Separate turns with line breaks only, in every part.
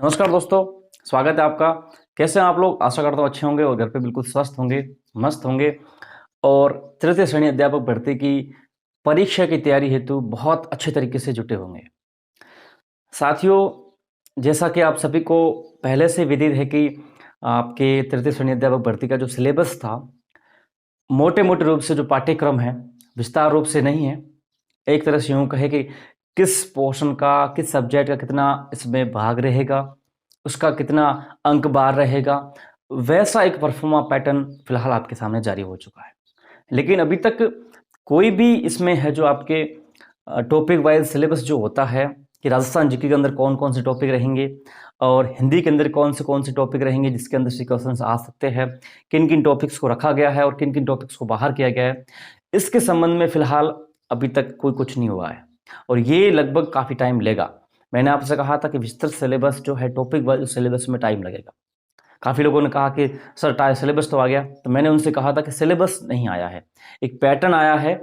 नमस्कार दोस्तों, स्वागत है आपका। कैसे हैं आप लोग? आशा करता हूँ अच्छे होंगे और घर पे बिल्कुल स्वस्थ होंगे, मस्त होंगे। और तृतीय श्रेणी अध्यापक भर्ती की परीक्षा की तैयारी हेतु बहुत अच्छे तरीके से जुटे होंगे। साथियों, जैसा कि आप सभी को पहले से विदित है कि आपके तृतीय श्रेणी अध्यापक भर्ती का जो सिलेबस था, मोटे-मोटे रूप से जो पाठ्यक्रम है, विस्तार रूप से नहीं है। एक तरह से यूँ कहें कि किस पोर्शन का, किस सब्जेक्ट का कितना इसमें भाग रहेगा, उसका कितना अंक बार रहेगा, वैसा एक परफॉर्मा पैटर्न फिलहाल आपके सामने जारी हो चुका है। लेकिन अभी तक कोई भी इसमें है जो आपके टॉपिक वाइज़ सिलेबस जो होता है कि राजस्थान जीके के अंदर कौन-कौन से टॉपिक रहेंगे और हिंदी के अंदर कौन से टॉपिक रहेंगे जिसके अंदर से क्वेश्चंस आ सकते हैं, किन-किन टॉपिक्स को रखा गया है और किन-किन टॉपिक्स को बाहर किया गया है, इसके संबंध में फिलहाल अभी तक कोई कुछ नहीं हुआ है और ये लगभग काफ़ी टाइम लेगा। मैंने आपसे कहा था कि विस्तृत सिलेबस जो है टॉपिक वाइज़ सिलेबस में टाइम लगेगा। काफ़ी लोगों ने कहा कि सर सिलेबस तो आ गया, तो मैंने उनसे कहा था कि सिलेबस नहीं आया है, एक पैटर्न आया है।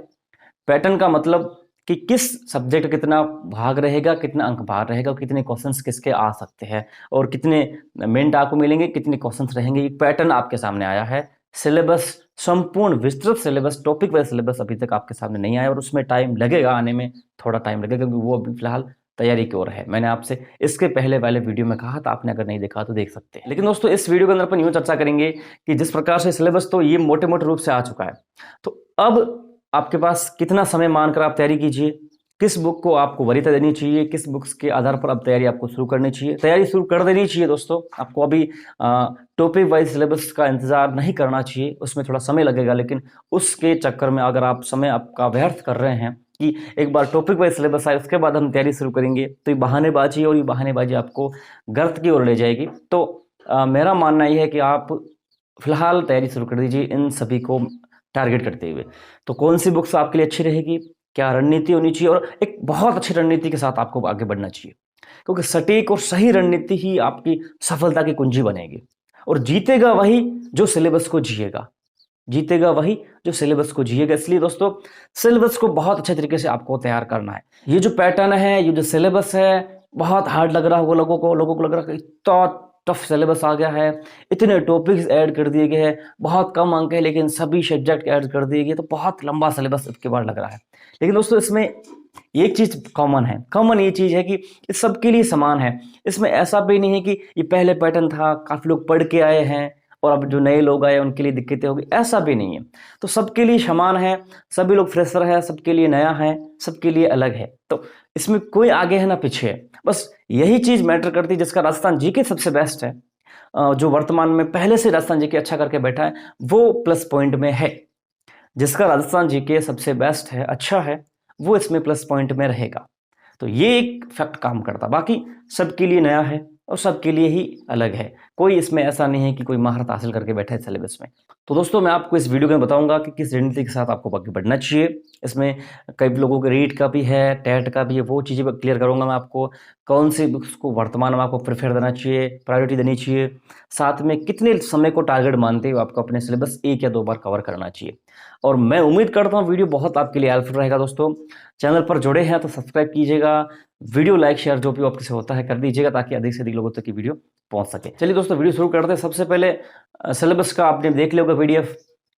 पैटर्न का मतलब कि किस सब्जेक्ट कितना भाग रहेगा, कितना अंक भार रहेगा और कितने क्वेश्चंस किसके आ सकते हैं और कितने मिनट आपको मिलेंगे, कितने क्वेश्चंस रहेंगे। एक पैटर्न आपके सामने आया है। सिलेबस, संपूर्ण विस्तृत सिलेबस, टॉपिक वाइज सिलेबस अभी तक आपके सामने नहीं आया और उसमें टाइम लगेगा, आने में थोड़ा टाइम लगेगा क्योंकि वो अभी फिलहाल तैयारी की ओर है। मैंने आपसे इसके पहले वाले वीडियो में कहा था, आपने अगर नहीं देखा तो देख सकते हैं। लेकिन दोस्तों, इस वीडियो के अंदर अपन यूँ चर्चा करेंगे कि जिस प्रकार से सिलेबस तो ये मोटे-मोटे रूप से आ चुका है, तो अब आपके पास कितना समय मानकर आप तैयारी कीजिए, किस बुक को आपको वरीयता देनी चाहिए, किस बुक्स के आधार पर अब तैयारी आपको शुरू करनी चाहिए। तैयारी शुरू कर देनी चाहिए दोस्तों, आपको अभी टॉपिक वाइज सिलेबस का इंतजार नहीं करना चाहिए, उसमें थोड़ा समय लगेगा, लेकिन उसके चक्कर में अगर आप समय आपका व्यर्थ कर रहे हैं कि एक बार टॉपिक वाइज सिलेबस आए उसके बाद हम तैयारी शुरू करेंगे, तो ये बहानेबाजी और ये बहानेबाजी आपको गर्त की ओर ले जाएगी। तो मेरा मानना ये है कि आप फिलहाल तैयारी शुरू कर दीजिए इन सभी को टारगेट करते हुए। तो कौन सी बुक्स आपके लिए अच्छी रहेगी, क्या रणनीति होनी चाहिए और एक बहुत अच्छी रणनीति के साथ आपको आगे बढ़ना चाहिए, क्योंकि सटीक और सही रणनीति ही आपकी सफलता की कुंजी बनेगी। और जीतेगा वही जो सिलेबस को जिएगा, जीतेगा वही जो सिलेबस को जिएगा। इसलिए दोस्तों, सिलेबस को बहुत अच्छे तरीके से आपको तैयार करना है। ये जो पैटर्न है, ये जो सिलेबस है, बहुत हार्ड लग रहा होगा लोगों को लग रहा है कि इतना टफ सिलेबस आ गया है, इतने टॉपिक्स ऐड कर दिए गए हैं, बहुत कम अंक है लेकिन सभी सब्जेक्ट ऐड कर दिए गए, तो बहुत लंबा सिलेबस इसके बाद लग रहा है। लेकिन दोस्तों, इसमें एक चीज कॉमन है, कॉमन ये चीज है कि ये सबके लिए समान है। इसमें ऐसा भी नहीं है कि ये पहले पैटर्न था, काफी लोग पढ़ के आए हैं और अब जो नए लोग आए उनके लिए दिक्कतें होगी, ऐसा भी नहीं है। तो सबके लिए समान है, सभी लोग फ्रेशर है, सबके लिए नया है, सबके लिए अलग है। तो इसमें कोई आगे है ना पीछे है, बस यही चीज मैटर करती है। जिसका राजस्थान जीके सबसे बेस्ट है, जो वर्तमान में पहले से राजस्थान जीके अच्छा करके बैठा है, वो प्लस पॉइंट में है। जिसका राजस्थान जीके सबसे बेस्ट है, अच्छा है, वो इसमें प्लस पॉइंट में रहेगा। तो ये एक फैक्ट काम करता, बाकी सबके लिए नया है और सबके लिए ही अलग है। कोई इसमें ऐसा नहीं है कि कोई महारत हासिल करके बैठा है सिलेबस में। तो दोस्तों, मैं आपको इस वीडियो में बताऊंगा कि किस रणनीति के साथ आपको आगे बढ़ना चाहिए। इसमें कई लोगों के रीट का भी है, टेट का भी है, वो चीज़ें क्लियर करूंगा मैं आपको। कौन सी बुक्स को वर्तमान में आपको प्रेफर देना चाहिए, प्रायोरिटी देनी चाहिए, साथ में कितने समय को टारगेट मानते हुए आपको अपने सिलेबस 1 या 2 बार कवर करना चाहिए। और मैं उम्मीद करता हूँ वीडियो बहुत आपके लिए हेल्पफुल रहेगा। दोस्तों, चैनल पर जुड़े हैं तो सब्सक्राइब कीजिएगा, वीडियो लाइक शेयर जो भी आपके से होता है कर दीजिएगा, ताकि अधिक से अधिक लोगों तक की वीडियो पहुंच सके। चलिए दोस्तों, वीडियो शुरू करते हैं। सबसे पहले सिलेबस का आपने देख लिया होगा पीडीएफ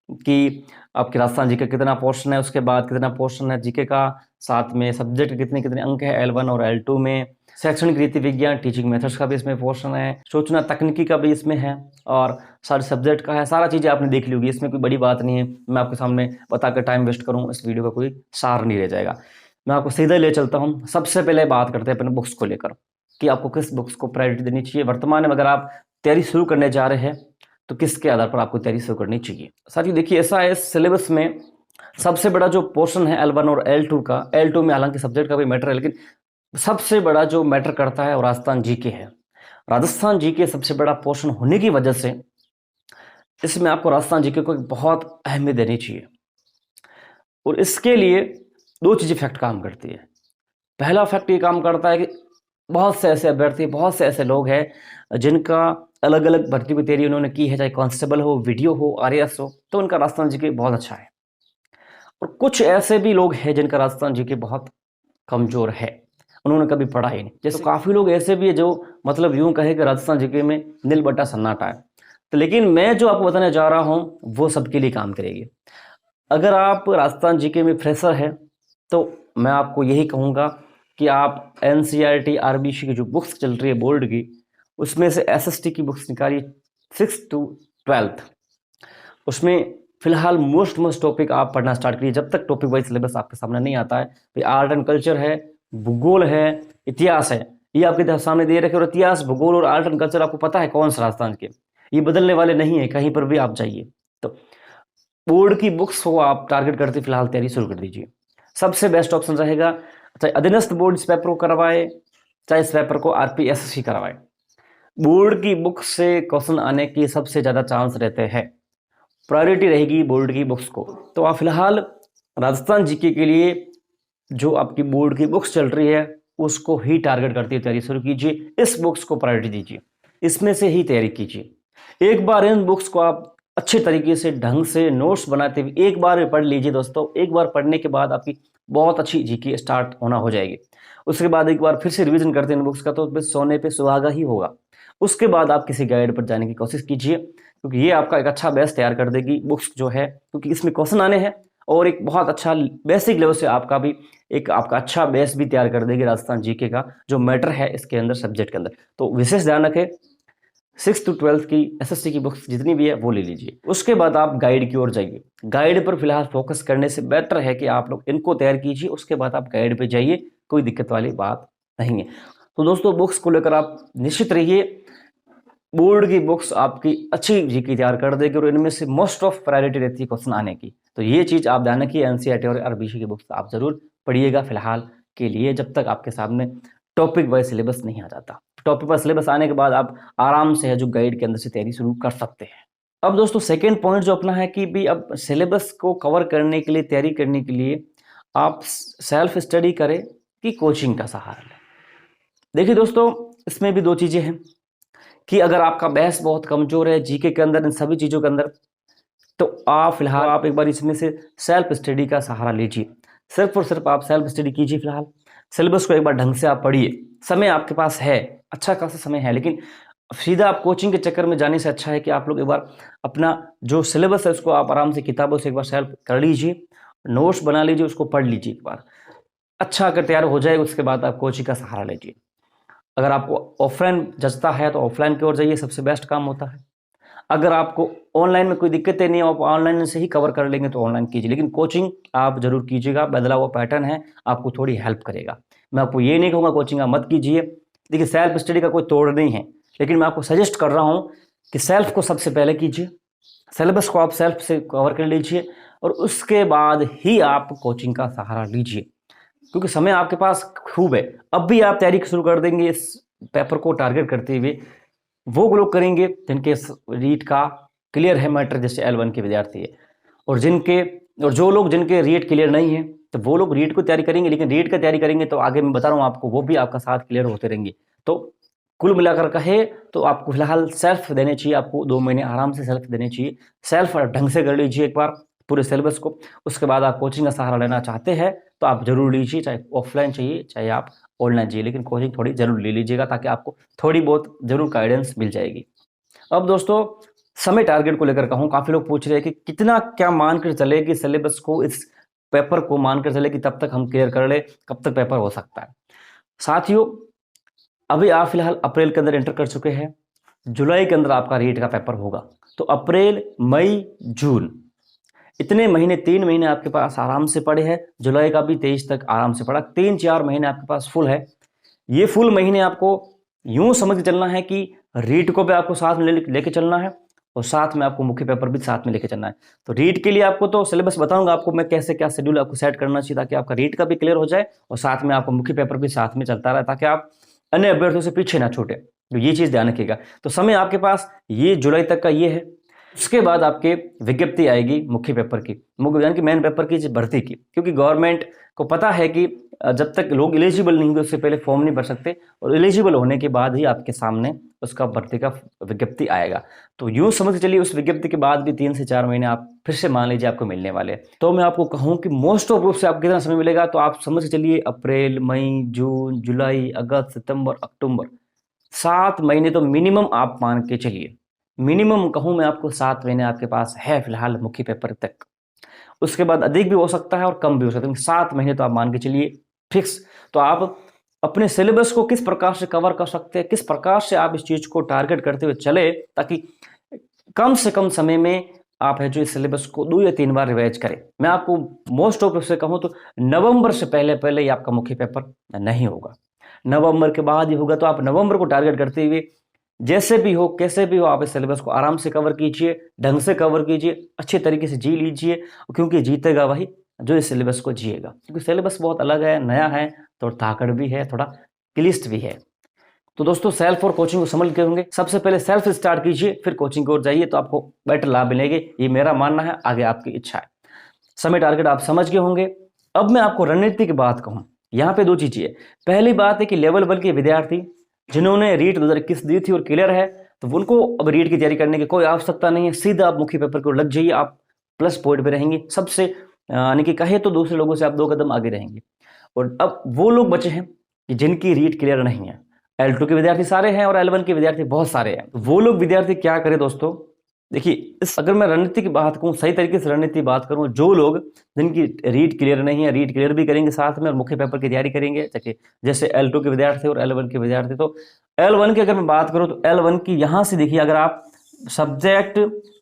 कि आपके राजस्थान जीके कितना पोर्शन है, उसके बाद कितना पोर्शन है जीके का, साथ में सब्जेक्ट कितने कितने अंक है L1 और L2 में, शैक्षणिक रीति विज्ञान टीचिंग मेथड्स का भी इसमें पोर्शन है, सूचना तकनीकी का भी इसमें है और सारे सब्जेक्ट का है। सारा चीज़ें आपने देख ली होगी, इसमें कोई बड़ी बात नहीं है। मैं आपके सामने बताकर टाइम वेस्ट करूँ, इस वीडियो का कोई सार नहीं रह जाएगा। मैं आपको सीधे ले चलता हूँ। सबसे पहले बात करते हैं अपने बुक्स को लेकर कि आपको किस बुक्स को प्रायोरिटी देनी चाहिए। वर्तमान में अगर आप तैयारी शुरू करने जा रहे हैं तो किसके आधार पर आपको तैयारी शुरू करनी चाहिए। साथियों देखिए, ऐसा है सिलेबस में सबसे बड़ा जो पोर्शन है L1 और L2 का, L2 में हालांकि सब्जेक्ट का भी मैटर है, लेकिन सबसे बड़ा जो मैटर करता है वो राजस्थान जीके है। राजस्थान जीके सबसे बड़ा पोर्शन होने की वजह से इसमें आपको राजस्थान जीके को एक बहुत अहमियत देनी चाहिए और इसके लिए दो चीज़ें फैक्ट काम करती है। पहला फैक्ट ये काम करता है कि बहुत से ऐसे अभ्यर्थी, बहुत से ऐसे लोग हैं जिनका अलग अलग भर्ती की तैयारी उन्होंने की है, चाहे कांस्टेबल हो, वीडियो हो, आरएएस हो, तो उनका राजस्थान जीके बहुत अच्छा है। और कुछ ऐसे भी लोग हैं जिनका राजस्थान जीके बहुत कमजोर है। उन्होंने कभी पढ़ा ही नहीं। जैसे काफ़ी लोग ऐसे भी है जो मतलब यूं कहे कि राजस्थान जीके में नील बट्टा सन्नाटा है। तो लेकिन मैं जो आपको बताने जा रहा हूँ वो सबके लिए काम करेगी। अगर आप राजस्थान जीके में फ्रेशर है तो मैं आपको यही कहूँगा कि आप एनसीईआरटी आरबीसी की जो बुक्स चल रही है बोर्ड की, उसमें से एसएसटी की बुक्स निकालिए 6 to 12th। उसमें फिलहाल मोस्ट टॉपिक आप पढ़ना स्टार्ट करिए जब तक टॉपिक वाइज सिलेबस आपके सामने नहीं आता है। भाई आर्ट एंड कल्चर है, भूगोल है, इतिहास है, ये आपके सामने दे रखे, और इतिहास भूगोल और आर्ट एंड कल्चर आपको पता है कौन सा राजस्थान के, ये बदलने वाले नहीं है, कहीं पर भी आप जाइए। तो बोर्ड की बुक्स को आप टारगेट करते फिलहाल तैयारी शुरू कर दीजिए। सबसे बेस्ट ऑप्शन रहेगा, चाहे अधीनस्थ बोर्ड इस पेपर को करवाए, चाहे इस पेपर को आरपीएससी करवाए, बोर्ड की बुक से क्वेश्चन आने की सबसे ज़्यादा चांस रहते हैं। प्रायोरिटी रहेगी बोर्ड की बुक्स को। तो आप फिलहाल राजस्थान जीके के लिए जो आपकी बोर्ड की बुक्स चल रही है उसको ही टारगेट करते हुए तैयारी शुरू कीजिए। इस बुक्स को प्रायोरिटी दीजिए, इसमें से ही तैयारी कीजिए। एक बार इन बुक्स को आप अच्छे तरीके से ढंग से नोट्स बनाते हुए एक बार में पढ़ लीजिए दोस्तों। एक बार पढ़ने के बाद आपकी बहुत अच्छी जीके स्टार्ट होना हो जाएगी। उसके बाद एक बार फिर से रिवीजन करते हैं इन बुक्स का तो बस सोने पे सुहागा ही होगा। उसके बाद आप किसी गाइड पर जाने की कोशिश कीजिए, क्योंकि ये आपका एक अच्छा बेस तैयार कर देगी बुक्स जो है, क्योंकि इसमें क्वेश्चन आने हैं और एक बहुत अच्छा बेसिक लेवल से आपका भी एक आपका अच्छा बेस भी तैयार कर देगी राजस्थान जीके का जो मैटर है इसके अंदर, सब्जेक्ट के अंदर। तो विशेष ध्यान रखें, 6 to 12th की एसएससी की बुक्स जितनी भी है वो ले लीजिए। उसके बाद आप गाइड की ओर जाइए। गाइड पर फिलहाल फोकस करने से बेटर है कि आप लोग इनको तैयार कीजिए, उसके बाद आप गाइड पे जाइए, कोई दिक्कत वाली बात नहीं है। तो दोस्तों बुक्स को लेकर आप निश्चित रहिए, बोर्ड की बुक्स आपकी अच्छी जीके तैयार कर देगी और इनमें से मोस्ट ऑफ प्रायोरिटी रहती है क्वेश्चन आने की। तो ये चीज़ आप ध्यान रखिए, एनसीईआरटी और आरबीसी की बुक्स आप जरूर पढ़िएगा फिलहाल के लिए, जब तक आपके सामने टॉपिक वाइज सिलेबस नहीं आ जाता। टॉपिक वाइज सिलेबस आने के बाद आप आराम से है जो गाइड के अंदर से तैयारी शुरू कर सकते हैं। अब दोस्तों सेकेंड पॉइंट जो अपना है कि भी अब सिलेबस को कवर करने के लिए, तैयारी करने के लिए आप सेल्फ स्टडी करें कि कोचिंग का सहारा लें। देखिए दोस्तों, इसमें भी दो चीज़ें हैं कि अगर आपका बेस बहुत कमजोर है जीके के अंदर, इन सभी चीज़ों के अंदर, तो आप फिलहाल आप एक बार इसमें से सेल्फ स्टडी का सहारा लीजिए। सिर्फ और सिर्फ आप सेल्फ स्टडी कीजिए। फिलहाल सिलेबस को एक बार ढंग से आप पढ़िए, समय आपके पास है, अच्छा खासा समय है, लेकिन सीधा आप कोचिंग के चक्कर में जाने से अच्छा है कि आप लोग एक बार अपना जो सिलेबस है उसको आप आराम से किताबों से एक बार सेल्फ कर लीजिए, नोट्स बना लीजिए, उसको पढ़ लीजिए एक बार। अच्छा अगर तैयार हो जाए उसके बाद आप कोचिंग का सहारा लीजिए। अगर आपको ऑफलाइन जचता है तो ऑफलाइन की ओर जाइए, सबसे बेस्ट काम होता है। अगर आपको ऑनलाइन में कोई दिक्कतें नहीं है, आप ऑनलाइन से ही कवर कर लेंगे तो ऑनलाइन कीजिए, लेकिन कोचिंग आप जरूर कीजिएगा। बदला हुआ पैटर्न है, आपको थोड़ी हेल्प करेगा। मैं आपको ये नहीं कहूँगा कोचिंग आप मत कीजिए, देखिए सेल्फ स्टडी का कोई तोड़ नहीं है, लेकिन मैं आपको सजेस्ट कर रहा हूँ कि सेल्फ को सबसे पहले कीजिए, सिलेबस को आप सेल्फ से कवर कर लीजिए और उसके बाद ही आप कोचिंग का सहारा लीजिए, क्योंकि समय आपके पास खूब है। अब भी आप तैयारी शुरू कर देंगे इस पेपर को टारगेट करते हुए, वो लोग करेंगे जिनके रीट का क्लियर है मैटर, जैसे L1 के विद्यार्थी है, और जो लोग जिनके रीट क्लियर नहीं है तो वो लोग रीट को तैयारी करेंगे, लेकिन रीट का तैयारी करेंगे तो आगे मैं बता रहा हूँ आपको वो भी आपका साथ क्लियर होते रहेंगे। तो कुल मिलाकर कहे तो आपको फिलहाल सेल्फ देने चाहिए, आपको 2 महीने आराम से सेल्फ देने चाहिए। सेल्फ ढंग से कर लीजिए एक बार पूरे सिलेबस को, उसके बाद आप कोचिंग का सहारा लेना चाहते हैं तो आप जरूर लीजिए, चाहे ऑफलाइन चाहिए चाहे आप ऑनलाइन चाहिए, लेकिन कोचिंग थोड़ी जरूर ले लीजिएगा ताकि आपको थोड़ी बहुत जरूर गाइडेंस मिल जाएगी। अब दोस्तों समय टारगेट को लेकर कहूँ, काफ़ी लोग पूछ रहे हैं कि कितना क्या मानकर चले कि सिलेबस को, इस पेपर को मानकर चले कि तब तक हम क्लियर कर ले, कब तक पेपर हो सकता है। साथियों अभी आप फिलहाल अप्रैल के अंदर एंटर कर चुके हैं, जुलाई के अंदर आपका रीट का पेपर होगा, तो अप्रैल मई जून इतने महीने, 3 महीने आपके पास आराम से पड़े हैं। जुलाई का भी 23 तक आराम से पड़ा, 3-4 महीने आपके पास फुल है। ये फुल महीने आपको यूं समझ के चलना है कि रीट को भी आपको साथ में लेके चलना है और साथ में आपको मुख्य पेपर भी साथ में लेके चलना है। तो रीट के लिए आपको तो सिलेबस बताऊंगा आपको मैं कैसे क्या शेड्यूल आपको सेट करना चाहिए ताकि आपका रीट का भी क्लियर हो जाए और साथ में आपको मुख्य पेपर भी साथ में चलता रहे, ताकि आप अन्य अभ्यर्थियों से पीछे ना छूटे। तो ये चीज़ ध्यान रखिएगा। तो समय आपके पास ये जुलाई तक का ये है। उसके बाद आपके विज्ञप्ति आएगी मुख्य पेपर की, मुख्य यानी कि मेन पेपर की भर्ती की, क्योंकि गवर्नमेंट को पता है कि जब तक लोग एलिजिबल नहीं होंगे उससे पहले फॉर्म नहीं भर सकते, और एलिजिबल होने के बाद ही आपके सामने उसका भर्ती का विज्ञप्ति आएगा। तो यूँ समझ के चलिए उस विज्ञप्ति के बाद भी 3 से 4 महीने आप फिर से मान लीजिए आपको मिलने वाले हैं। तो मैं आपको कहूँ कि मोस्ट ऑफ रूप से आपको कितना समय मिलेगा, तो आप समझ के चलिए अप्रैल, मई, जून, जुलाई, अगस्त, सितंबर, अक्टूबर, 7 महीने तो मिनिमम आप मान के चलिए। मिनिमम कहूँ मैं आपको 7 महीने आपके पास है फिलहाल मुख्य पेपर तक। उसके बाद अधिक भी हो सकता है और कम भी हो सकता है, 7 महीने तो आप मान के चलिए फिक्स। तो आप अपने सिलेबस को किस प्रकार से कवर कर सकते हैं, किस प्रकार से आप इस चीज को टारगेट करते हुए चले, ताकि कम से कम समय में आप है जो इस सिलेबस को 2 या 3 बार रिवाइज करें। मैं आपको मोस्ट ऑफ से कहूँ तो नवंबर से पहले पहले ही आपका मुख्य पेपर नहीं होगा, नवंबर के बाद ही होगा। तो आप नवंबर को टारगेट करते हुए जैसे भी हो कैसे भी हो आप इस सिलेबस को आराम से कवर कीजिए, ढंग से कवर कीजिए, अच्छे तरीके से जी लीजिए, क्योंकि जीतेगा वही जो इस सिलेबस को जिएगा। क्योंकि सिलेबस बहुत अलग है, नया है, थोड़ा ताकड़ भी है, थोड़ा क्लिष्ट भी है। तो दोस्तों सेल्फ और कोचिंग को समझ के होंगे, सबसे पहले सेल्फ स्टार्ट कीजिए, फिर कोचिंग की ओर जाइए, तो आपको बेटर लाभ मिलेंगे, ये मेरा मानना है। आगे आपकी इच्छा है। समय टारगेट आप समझ गए होंगे। अब मैं आपको रणनीति की बात कहूँ, यहाँ पे 2 चीजें है। पहली बात है कि लेवल 1 के विद्यार्थी जिन्होंने रीट 2021 दी थी और क्लियर है, तो उनको अब रीट की तैयारी करने की कोई आवश्यकता नहीं है। सीधा आप मुख्य पेपर को लग जाइए, आप प्लस पॉइंट पे रहेंगे, सबसे यानी कि कहे तो दूसरे लोगों से आप 2 कदम आगे रहेंगे। और अब वो लोग बचे हैं कि जिनकी रीट क्लियर नहीं है। L2 के विद्यार्थी सारे हैं और L1 के विद्यार्थी बहुत सारे हैं। तो वो लोग विद्यार्थी क्या करें दोस्तों, देखिए इस अगर मैं रणनीति की बात करूं, सही तरीके से रणनीति बात करूं, जो लोग जिनकी रीट क्लियर नहीं है, रीट क्लियर भी करेंगे साथ में और मुख्य पेपर की तैयारी करेंगे। देखिए जैसे L2 के विद्यार्थी और L1 के विद्यार्थी, तो L1 की अगर मैं बात करूं तो L1 की यहां से देखिए, अगर आप सब्जेक्ट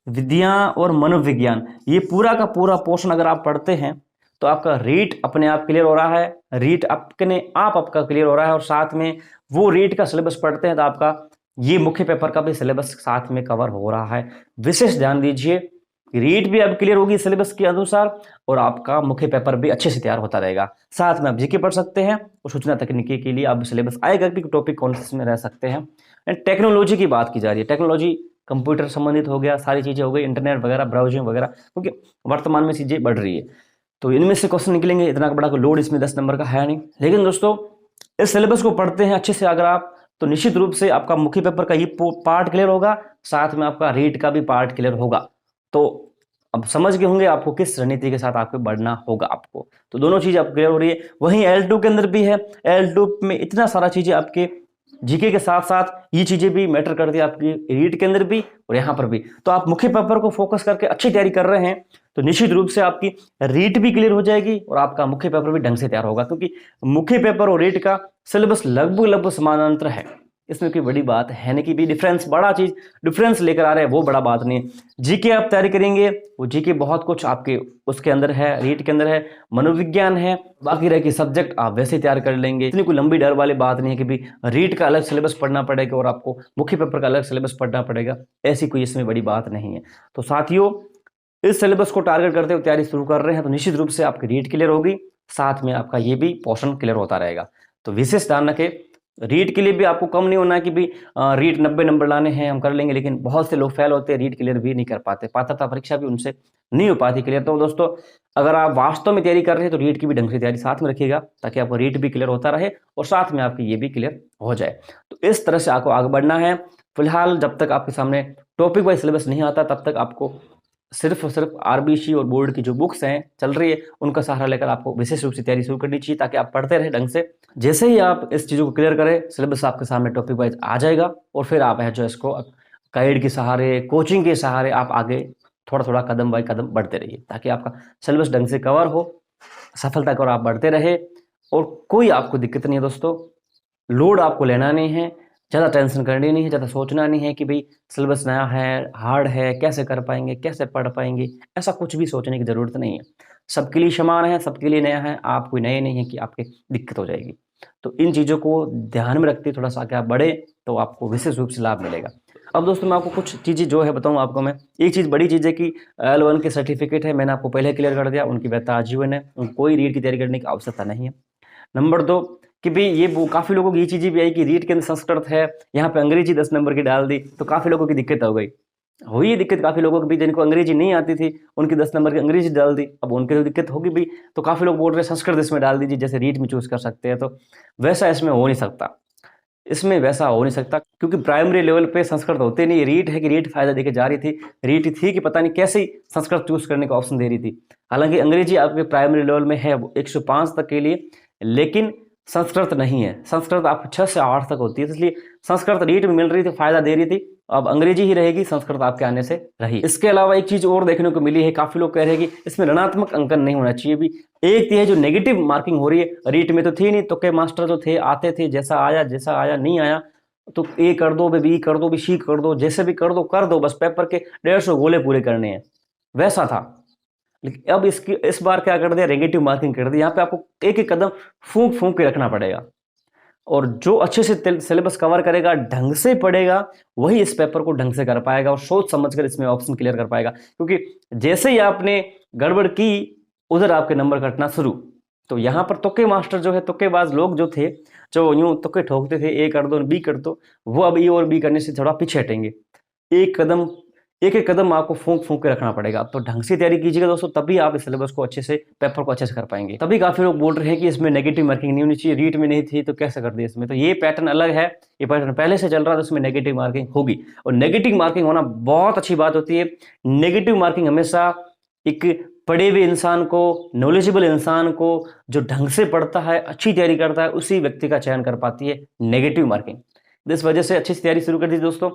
विद्या और मनोविज्ञान ये पूरा का पूरा पोर्शन अगर आप पढ़ते हैं, तो आपका रीट अपने आप क्लियर हो रहा है, रीट अपने आप आपका क्लियर हो रहा है, और साथ में वो रीट का सिलेबस पढ़ते हैं तो आपका ये मुख्य पेपर का भी सिलेबस साथ में कवर हो रहा है। विशेष ध्यान दीजिए, रीट भी अब क्लियर होगी सिलेबस के अनुसार और आपका मुख्य पेपर भी अच्छे से तैयार होता रहेगा। साथ में आप जीके पढ़ सकते हैं और सूचना तकनीकी के लिए आप सिलेबस आएगा कि टॉपिक कौन से में रह सकते हैं। एंड टेक्नोलॉजी की बात की जा रही है, टेक्नोलॉजी कंप्यूटर संबंधित हो गया, सारी चीजें हो गई, इंटरनेट वगैरह, ब्राउजिंग वगैरह, क्योंकि वर्तमान में चीजें बढ़ रही है। तो इनमें से क्वेश्चन निकलेंगे, इतना बड़ा लोड इसमें 10 नंबर का है नहीं। लेकिन दोस्तों इस सिलेबस को पढ़ते हैं अच्छे से अगर आप, तो निश्चित रूप से आपका मुख्य पेपर का ये पार्ट क्लियर होगा, साथ में आपका रीट का भी पार्ट क्लियर होगा। तो अब समझ गए होंगे आपको किस रणनीति के साथ आपको बढ़ना होगा आपको। तो दोनों चीज आपको क्लियर हो रही है। वहीं L2 के अंदर भी है, L2 में इतना सारा चीजें आपके जीके के साथ साथ ये चीजें भी मैटर करती है आपकी रीट के अंदर भी और यहाँ पर भी। तो आप मुख्य पेपर को फोकस करके अच्छी तैयारी कर रहे हैं तो निश्चित रूप से आपकी रीट भी क्लियर हो जाएगी और आपका मुख्य पेपर भी ढंग से तैयार होगा, क्योंकि मुख्य पेपर और रीट का सिलेबस लगभग समानांतर है। इसमें कोई बड़ी बात है नहीं कि भी डिफरेंस, बड़ा चीज डिफरेंस लेकर आ रहे हैं, वो बड़ा बात नहीं है। जीके आप तैयारी करेंगे, वो जीके बहुत कुछ आपके उसके अंदर है, रीट के अंदर है, मनोविज्ञान है, बाकी रह के सब्जेक्ट आप वैसे ही तैयार कर लेंगे। इतनी कोई लंबी डर वाली बात नहीं है कि भी रीट का अलग सिलेबस पढ़ना पड़ेगा और आपको मुख्य पेपर का अलग सिलेबस पढ़ना पड़ेगा, ऐसी कोई इसमें बड़ी बात नहीं है। तो साथियों इस सिलेबस को टारगेट करते हुए तैयारी शुरू कर रहे हैं तो निश्चित रूप से आपकी रीट क्लियर होगी, साथ में आपका ये भी पोर्शन क्लियर होता रहेगा। तो विशेष ध्यान रखें, रीट के लिए भी आपको कम नहीं होना है कि भी रीट 90 नंबर लाने हैं, हम कर लेंगे। लेकिन बहुत से लोग फेल होते हैं, रीट क्लियर भी नहीं कर पाते, पात्रता परीक्षा भी उनसे नहीं हो पाती क्लियर। तो दोस्तों अगर आप वास्तव में तैयारी कर रहे हैं तो रीट की भी ढंग से तैयारी साथ में रखिएगा, ताकि आपको रीट भी क्लियर होता रहे और साथ में आपकी ये भी क्लियर हो जाए। तो इस तरह से आपको आगे बढ़ना है। फिलहाल जब तक आपके सामने टॉपिक वाइज सिलेबस नहीं आता, तब तक आपको सिर्फ और सिर्फ आरबीसी और बोर्ड की जो बुक्स हैं चल रही है उनका सहारा लेकर आपको विशेष रूप से तैयारी शुरू करनी चाहिए, ताकि आप पढ़ते रहे ढंग से। जैसे ही आप इस चीज़ों को क्लियर करें, सिलेबस आपके सामने टॉपिक वाइज आ जाएगा और फिर आप है जो इसको गाइड के सहारे, कोचिंग के सहारे आप आगे थोड़ा थोड़ा कदम बाई कदम बढ़ते रहिए, ताकि आपका सिलेबस ढंग से कवर हो, सफलता की ओर आप बढ़ते रहे और कोई आपको दिक्कत नहीं है। दोस्तों लोड आपको लेना नहीं है, ज़्यादा टेंशन करनी नहीं है, ज़्यादा सोचना नहीं है कि भाई सिलेबस नया है, हार्ड है, कैसे कर पाएंगे, कैसे पढ़ पाएंगे, ऐसा कुछ भी सोचने की ज़रूरत नहीं है। सबके लिए समान है, सबके लिए नया है, आप कोई नए नहीं है कि आपके दिक्कत हो जाएगी। तो इन चीज़ों को ध्यान में रखते थोड़ा सा आगे आप बढ़े तो आपको विशेष रूप से लाभ मिलेगा। अब दोस्तों मैं आपको कुछ चीज़ें जो है बताऊँ आपको मैं। एक चीज़ बड़ी चीज़ है कि L1 के सर्टिफिकेट है, मैंने आपको पहले क्लियर कर दिया, उनकी वैधता आजीवन है, कोई रीट की तैयारी करने की आवश्यकता नहीं है। नंबर 2 कि भाई ये वो काफ़ी लोगों की ये चीज़ें भी आई कि रीट के अंदर संस्कृत है, यहाँ पे अंग्रेजी 10 नंबर की डाल दी, तो काफ़ी लोगों की दिक्कत हो गई। हुई दिक्कत काफ़ी लोगों की भी, जिनको अंग्रेजी नहीं आती थी उनकी 10 नंबर की अंग्रेजी डाल दी, अब उनकी तो दिक्कत होगी भी। तो काफ़ी लोग बोल रहे हैं संस्कृत इसमें डाल दीजिए, जैसे रीट में चूज कर सकते हैं, तो वैसा इसमें हो नहीं सकता। इसमें वैसा हो नहीं सकता, क्योंकि प्राइमरी लेवल पे संस्कृत होते नहीं। रीट है कि रीट फायदा देके जा रही थी, रीट थी कि पता नहीं कैसे ही संस्कृत चूज करने का ऑप्शन दे रही थी। हालांकि अंग्रेजी आपके प्राइमरी लेवल में है 105 तक के लिए, लेकिन संस्कृत नहीं है। संस्कृत आपको 6 से 8 तक होती है, इसलिए संस्कृत रीट में मिल रही थी, फायदा दे रही थी। अब अंग्रेजी ही रहेगी, संस्कृत आपके आने से रही। इसके अलावा एक चीज और देखने को मिली है, काफी लोग कह रहे हैं कि इसमें ऋणात्मक अंकन नहीं होना चाहिए। भी एक है जो नेगेटिव मार्किंग हो रही है, रीट में तो थी नहीं, तुक्के मास्टर जो थे आते थे, जैसा आया नहीं आया तो ए कर दो, बी कर दो, सी कर दो, जैसे भी कर दो, बस पेपर के 150 गोले पूरे करने हैं, वैसा था। लेकिन अब इस बार क्या कर दिया, नेगेटिव मार्किंग कर दी। यहाँ पे आपको एक एक कदम फूंक फूंक के रखना पड़ेगा, और जो अच्छे से सिलेबस कवर करेगा, ढंग से पढ़ेगा, वही इस पेपर को ढंग से कर पाएगा और सोच समझकर इसमें ऑप्शन क्लियर कर पाएगा। क्योंकि जैसे ही आपने गड़बड़ की, उधर आपके नंबर कटना शुरू। तो यहाँ पर तुक्के मास्टर जो है, तुक्केबाज लोग जो थे, जो यूं तुक्के ठोकते थे, ए कर दो बी कर दो, वो अब ए और बी करने से थोड़ा पीछे हटेंगे। एक एक कदम आपको फूंक फूंक के रखना पड़ेगा। तो ढंग से तैयारी कीजिएगा दोस्तों, तभी आप इस सिलेबस को अच्छे से, पेपर को अच्छे से कर पाएंगे। तभी काफी लोग बोल रहे हैं कि इसमें नेगेटिव मार्किंग नहीं होनी चाहिए, रीट में नहीं थी तो कैसे कर दिया इसमें। तो ये पैटर्न अलग है, ये पैटर्न पहले से चल रहा है, तो इसमें नेगेटिव मार्किंग होगी। और नेगेटिव मार्किंग होना बहुत अच्छी बात होती है। नेगेटिव मार्किंग हमेशा एक पढ़े हुए इंसान को, नॉलेजेबल इंसान को, जो ढंग से पढ़ता है, अच्छी तैयारी करता है, उसी व्यक्ति का चयन कर पाती है नेगेटिव मार्किंग। इस वजह से अच्छी से तैयारी शुरू कर दीजिए दोस्तों,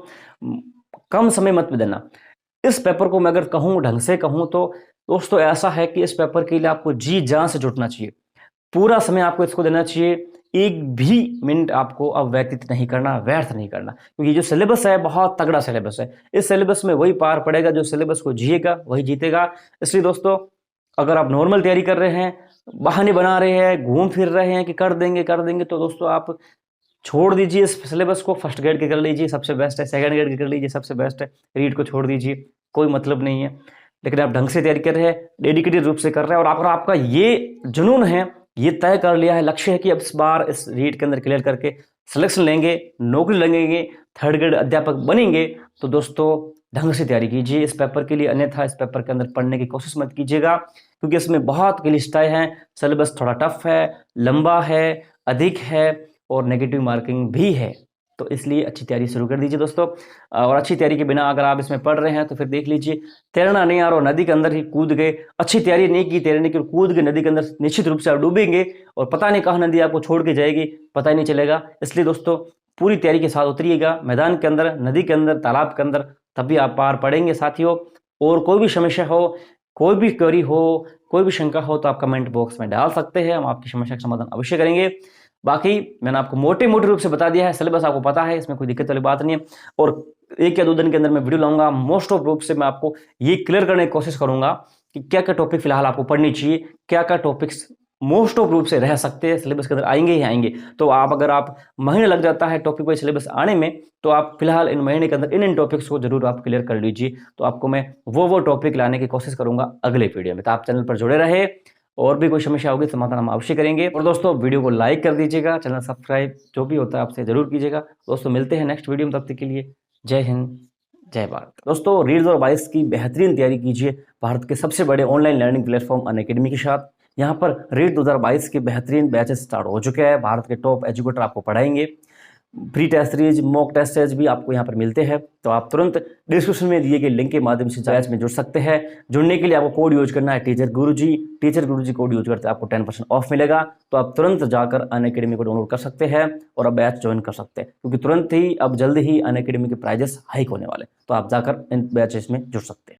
कम समय मत देना। इस पेपर को मैं अगर कहूँ, ढंग से कहूँ तो दोस्तों ऐसा है कि इस पेपर के लिए आपको जी जान से जुटना चाहिए, पूरा समय आपको इसको देना चाहिए। एक भी मिनट आपको अब व्यतीत नहीं करना, व्यर्थ नहीं करना, क्योंकि जो सिलेबस है बहुत तगड़ा सिलेबस है। इस सिलेबस में वही पार पड़ेगा जो सिलेबस को जिएगा, वही जीतेगा। इसलिए दोस्तों, अगर आप नॉर्मल तैयारी कर रहे हैं, बहाने बना रहे हैं, घूम फिर रहे हैं कि कर देंगे, तो दोस्तों आप छोड़ दीजिए इस सिलेबस को। फर्स्ट ग्रेड के कर लीजिए, सबसे बेस्ट है। सेकंड ग्रेड के कर लीजिए, सबसे बेस्ट है। रीड को छोड़ दीजिए, कोई मतलब नहीं है। लेकिन आप ढंग से तैयारी कर रहे हैं, डेडिकेटेड रूप से कर रहे हैं, और आपका ये जुनून है, ये तय कर लिया है, लक्ष्य है कि अब इस बार इस रीड के अंदर क्लियर करके सिलेक्शन लेंगे, नौकरी लगेंगे, थर्ड ग्रेड अध्यापक बनेंगे, तो दोस्तों ढंग से तैयारी कीजिए इस पेपर के लिए। अन्यथा इस पेपर के अंदर पढ़ने की कोशिश मत कीजिएगा, क्योंकि इसमें बहुत क्लिष्टताएं हैं, सिलेबस थोड़ा टफ है, लंबा है, अधिक है, और नेगेटिव मार्किंग भी है। तो इसलिए अच्छी तैयारी शुरू कर दीजिए दोस्तों। और अच्छी तैयारी के बिना अगर आप इसमें पढ़ रहे हैं तो फिर देख लीजिए, तैरना नहीं आ रहा, नदी के अंदर ही कूद गए, अच्छी तैयारी नहीं की तैरने की, कूद गए नदी के अंदर, निश्चित रूप से आप डूबेंगे, और पता नहीं कहाँ नदी आपको छोड़ के जाएगी, पता ही नहीं चलेगा। इसलिए दोस्तों पूरी तैयारी के साथ उतरिएगा मैदान के अंदर, नदी के अंदर, तालाब के अंदर, तभी आप पार पड़ेंगे साथियों। और कोई भी समस्या हो, कोई भी क्वेरी हो, कोई भी शंका हो, तो आप कमेंट बॉक्स में डाल सकते हैं, हम आपकी समस्या का समाधान अवश्य करेंगे। बाकी मैंने आपको मोटे रूप से बता दिया है, सिलेबस आपको पता है, इसमें कोई दिक्कत वाली बात नहीं है। और 1 या 2 दिन के अंदर मैं वीडियो लाऊंगा, मोस्ट ऑफ रूप से मैं आपको ये क्लियर करने की कोशिश करूंगा कि क्या क्या टॉपिक फिलहाल आपको पढ़नी चाहिए, क्या क्या टॉपिक्स मोस्ट ऑफ रूप से रह सकते हैं, सिलेबस के अंदर आएंगे ही आएंगे। तो अगर आप महीने लग जाता है टॉपिक वाइज सिलेबस आने में, तो आप फिलहाल इन महीने के अंदर इन टॉपिक्स को जरूर आप क्लियर कर लीजिए। तो आपको मैं वो टॉपिक लाने की कोशिश करूंगा अगले वीडियो में। तो आप चैनल पर जुड़े रहे, और भी कोई समस्या होगी समाधान हम अवश्य करेंगे। और दोस्तों वीडियो को लाइक कर दीजिएगा, चैनल सब्सक्राइब जो भी होता है आपसे जरूर कीजिएगा। दोस्तों मिलते हैं नेक्स्ट वीडियो में, तब तक के लिए जय हिंद, जय भारत। दोस्तों रीड 2022 की बेहतरीन तैयारी कीजिए भारत के सबसे बड़े ऑनलाइन लर्निंग प्लेटफॉर्म अनअकैडमी के साथ। यहाँ पर रीड 2022 के बेहतरीन बैचेस स्टार्ट हो चुके हैं, भारत के टॉप एजुकेटर आपको पढ़ाएंगे। Pre test series, mock test series भी आपको यहाँ पर मिलते हैं। तो आप तुरंत डिस्क्रिप्शन में दिए गए लिंक के माध्यम से बैच में जुड़ सकते हैं। जुड़ने के लिए आपको कोड यूज करना है टीचर गुरुजी कोड यूज करते हैं, आपको 10% ऑफ मिलेगा। तो आप तुरंत जाकर अनअकैडमी को डाउनलोड कर सकते हैं और अब बैच ज्वाइन कर सकते हैं, क्योंकि तुरंत ही अब जल्द ही अनअकैडमी के प्राइजेस हाइक होने वाले, तो आप जाकर इन बैचेस में जुड़ सकते हैं।